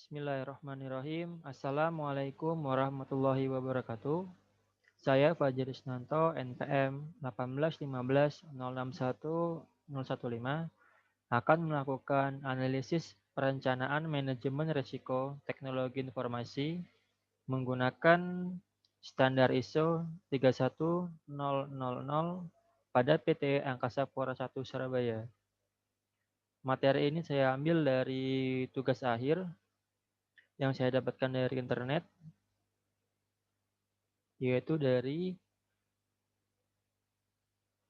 Bismillahirrahmanirrahim. Assalamualaikum warahmatullahi wabarakatuh. Saya Fajar Isnanto, NPM 181506115, akan melakukan analisis perencanaan manajemen risiko teknologi informasi menggunakan standar ISO 31000 pada PT Angkasa Pura I Surabaya. Materi ini saya ambil dari tugas akhir yang saya dapatkan dari internet, yaitu dari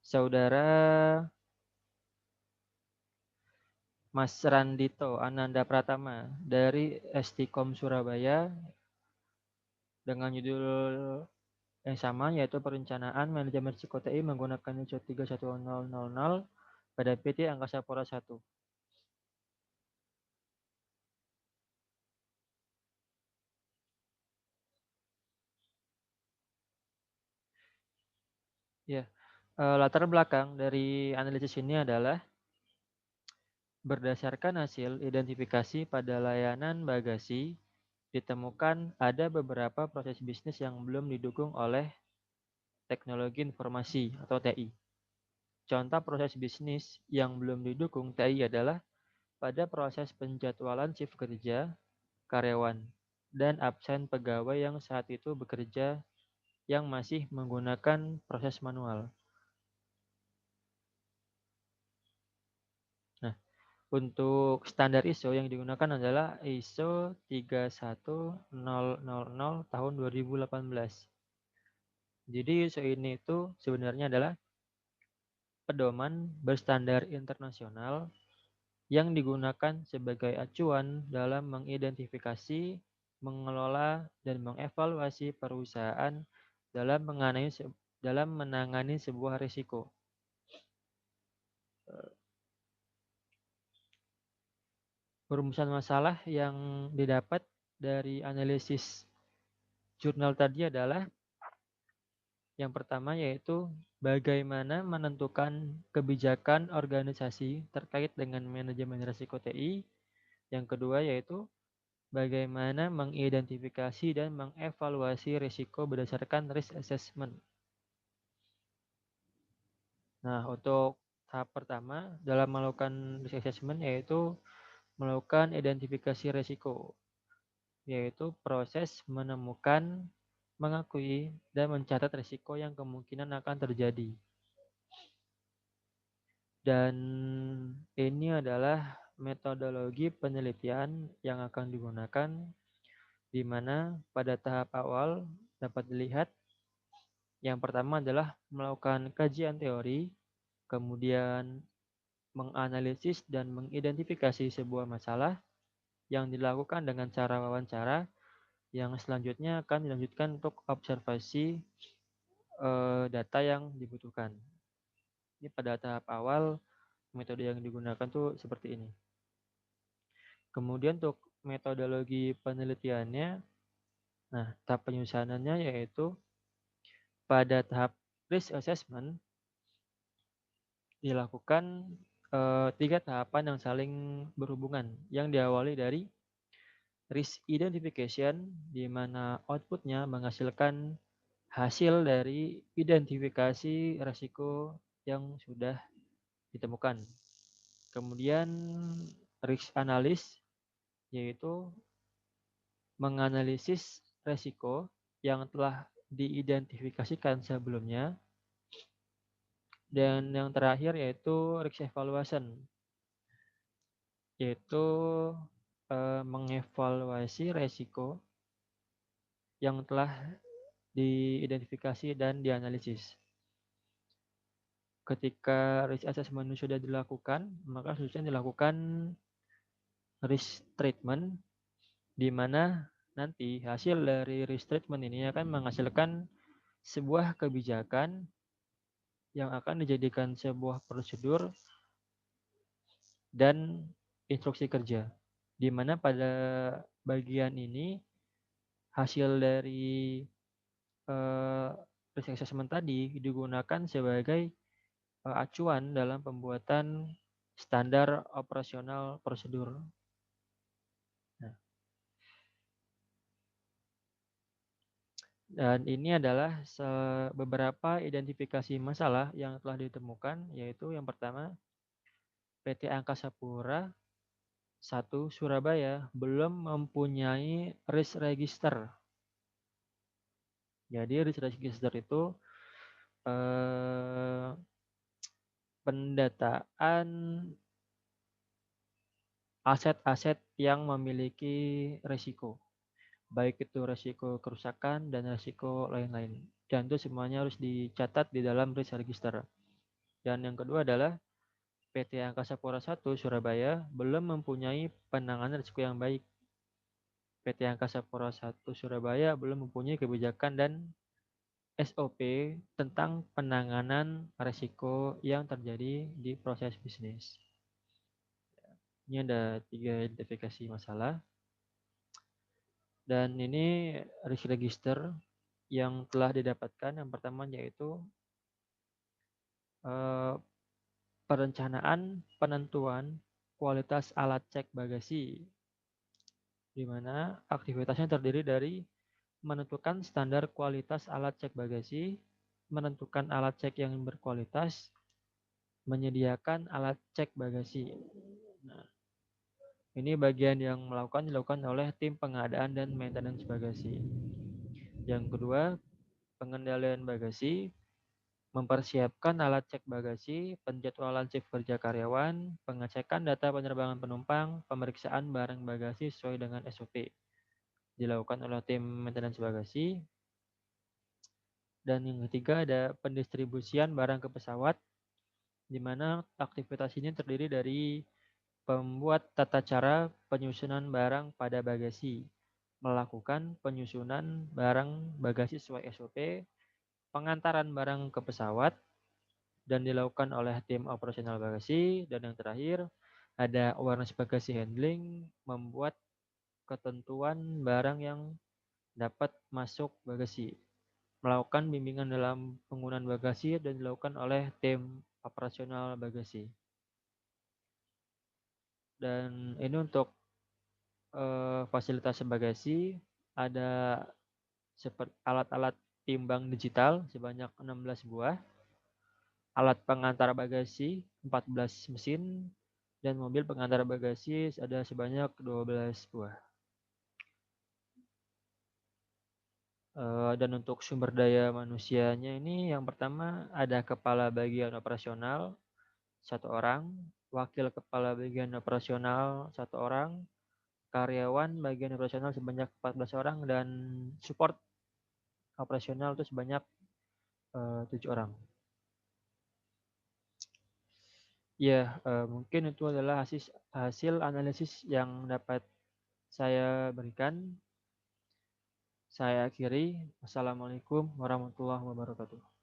saudara Mas Randito Ananda Pratama dari STKOM Surabaya dengan judul yang sama, yaitu Perencanaan Manajemen Risiko TI menggunakan ISO 31000 pada PT Angkasa Pura I. Ya, latar belakang dari analisis ini adalah berdasarkan hasil identifikasi pada layanan bagasi, ditemukan ada beberapa proses bisnis yang belum didukung oleh teknologi informasi atau TI. Contoh proses bisnis yang belum didukung TI adalah pada proses penjadwalan shift kerja karyawan dan absen pegawai yang saat itu bekerja yang masih menggunakan proses manual. Nah, untuk standar ISO yang digunakan adalah ISO 31000 tahun 2018. Jadi ISO ini itu sebenarnya adalah pedoman berstandar internasional yang digunakan sebagai acuan dalam mengidentifikasi, mengelola, dan mengevaluasi perusahaan dalam menangani sebuah risiko. Perumusan masalah yang didapat dari analisis jurnal tadi adalah yang pertama, yaitu bagaimana menentukan kebijakan organisasi terkait dengan manajemen risiko TI. Yang kedua, yaitu bagaimana mengidentifikasi dan mengevaluasi risiko berdasarkan risk assessment. Nah, untuk tahap pertama dalam melakukan risk assessment yaitu melakukan identifikasi risiko, yaitu proses menemukan, mengakui, dan mencatat risiko yang kemungkinan akan terjadi. Dan ini adalah metodologi penelitian yang akan digunakan, di mana pada tahap awal dapat dilihat yang pertama adalah melakukan kajian teori, kemudian menganalisis dan mengidentifikasi sebuah masalah yang dilakukan dengan cara wawancara, yang selanjutnya akan dilanjutkan untuk observasi data yang dibutuhkan. Ini pada tahap awal metode yang digunakan tuh seperti ini. Kemudian untuk metodologi penelitiannya, nah tahap penyusunannya yaitu pada tahap risk assessment dilakukan 3 tahapan yang saling berhubungan, yang diawali dari risk identification, di mana outputnya menghasilkan hasil dari identifikasi risiko yang sudah ditemukan. Kemudian risk analysis, yaitu menganalisis risiko yang telah diidentifikasikan sebelumnya. Dan yang terakhir yaitu risk evaluation, yaitu mengevaluasi risiko yang telah diidentifikasi dan dianalisis. Ketika risk assessment sudah dilakukan, maka selanjutnya dilakukan risk treatment, di mana nanti hasil dari risk treatment ini akan menghasilkan sebuah kebijakan yang akan dijadikan sebuah prosedur dan instruksi kerja, di mana pada bagian ini hasil dari risk assessment tadi digunakan sebagai acuan dalam pembuatan standar operasional prosedur. Nah, Dan ini adalah beberapa identifikasi masalah yang telah ditemukan, yaitu yang pertama, PT Angkasa Pura I Surabaya belum mempunyai RIS register. Jadi RIS register itu eh, pendataan aset-aset yang memiliki risiko, baik itu risiko kerusakan dan risiko lain-lain. Dan itu semuanya harus dicatat di dalam RIS register. Dan yang kedua adalah PT Angkasa Pura I Surabaya belum mempunyai penanganan risiko yang baik. PT Angkasa Pura I Surabaya belum mempunyai kebijakan dan SOP tentang penanganan risiko yang terjadi di proses bisnis. Ini ada 3 identifikasi masalah. Dan ini risk register yang telah didapatkan. Yang pertama yaitu eh, perencanaan penentuan kualitas alat cek bagasi, di mana aktivitasnya terdiri dari menentukan standar kualitas alat cek bagasi, menentukan alat cek yang berkualitas, menyediakan alat cek bagasi. Nah, ini bagian yang dilakukan oleh tim pengadaan dan maintenance bagasi. Yang kedua, pengendalian bagasi, mempersiapkan alat cek bagasi, penjadwalan shift kerja karyawan, pengecekan data penerbangan penumpang, pemeriksaan barang bagasi sesuai dengan SOP. Dilakukan oleh tim maintenance bagasi. Dan yang ketiga ada pendistribusian barang ke pesawat, di mana aktivitas ini terdiri dari pembuat tata cara penyusunan barang pada bagasi, melakukan penyusunan barang bagasi sesuai SOP, pengantaran barang ke pesawat, dan dilakukan oleh tim operasional bagasi. Dan yang terakhir, ada awareness bagasi handling, membuat ketentuan barang yang dapat masuk bagasi, melakukan bimbingan dalam penggunaan bagasi, dan dilakukan oleh tim operasional bagasi. Dan ini untuk fasilitas bagasi, ada seperti alat-alat timbang digital sebanyak 16 buah, alat pengantar bagasi 14 mesin, dan mobil pengantar bagasi ada sebanyak 12 buah. Dan untuk sumber daya manusianya ini yang pertama ada kepala bagian operasional 1 orang, wakil kepala bagian operasional 1 orang, karyawan bagian operasional sebanyak 14 orang, dan support operasional itu sebanyak 7 orang. Ya, mungkin itu adalah hasil analisis yang dapat saya berikan. Saya akhiri. Wassalamualaikum warahmatullahi wabarakatuh.